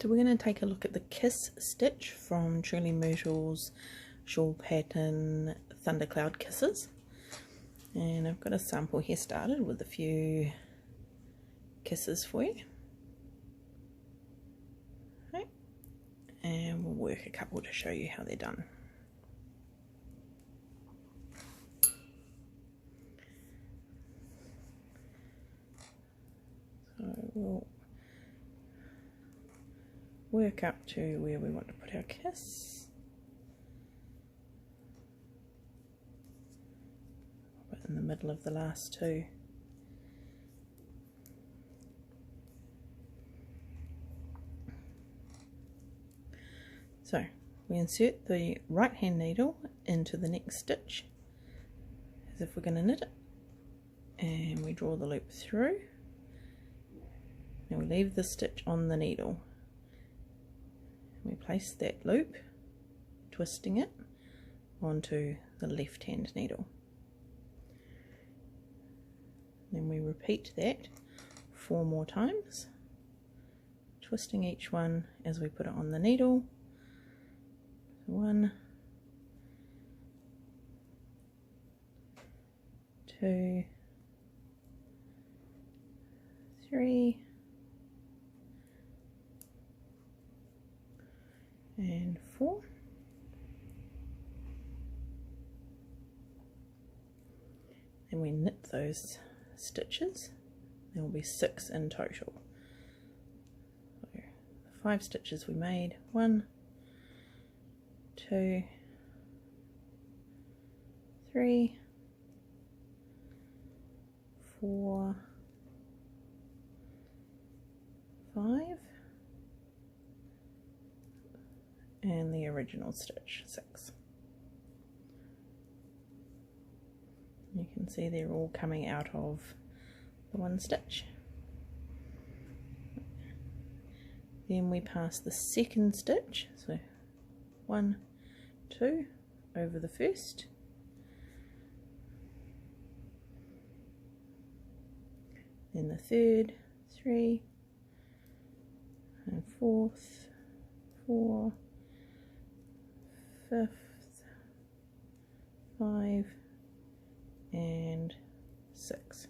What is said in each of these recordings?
So we're going to take a look at the Kiss stitch from Truly Myrtle's shawl pattern Thundercloud Kisses. And I've got a sample here started with a few kisses for you. Okay. And we'll work a couple to show you how they're done. So we'll work up to where we want to put our kiss. Put it in the middle of the last two. So we insert the right hand needle into the next stitch as if we're going to knit it, and we draw the loop through. Now we leave the stitch on the needle. We place that loop, twisting it onto the left hand needle. Then we repeat that 4 more times, twisting each one as we put it on the needle. 1, 2, 3, and 4. Then we knit those stitches. There will be 6 in total. So the 5 stitches we made, 1, 2, 3, 4, 5, and the original stitch 6. You can see they're all coming out of the one stitch. Then we pass the second stitch, so 1, 2 over the first, then the third, 3, and fourth, 4, 5th, 5, and 6,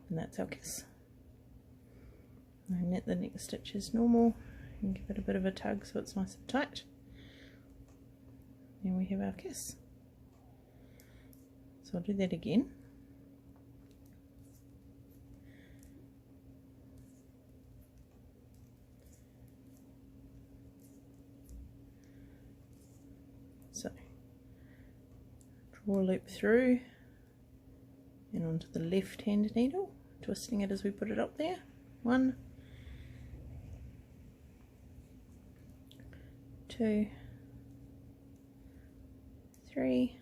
and that's our kiss. I knit the next stitch as normal and give it a bit of a tug so it's nice and tight. And we have our kiss. So I'll do that again. So draw a loop through and onto the left hand needle, twisting it as we put it up there. 1, 2, 3,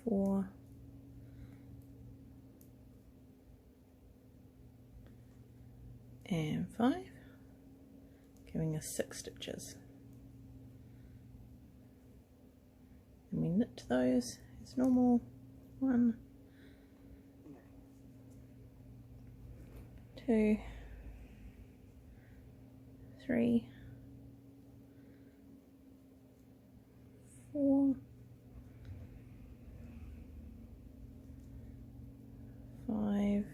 4, and 5, giving us 6 stitches. And we knit those as normal. 1, 2, 3, 4, 5,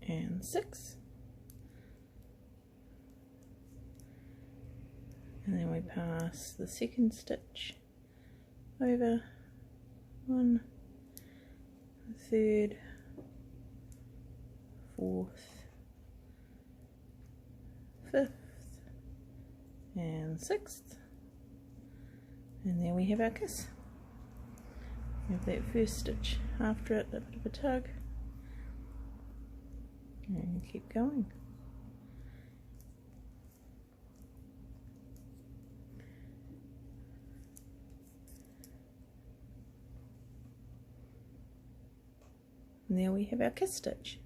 and 6. And then we pass the second stitch over, 1, third, 4th, 5th, and 6th, and there we have our kiss. We have that first stitch after it, a bit of a tug, and keep going. And there we have our kiss stitch.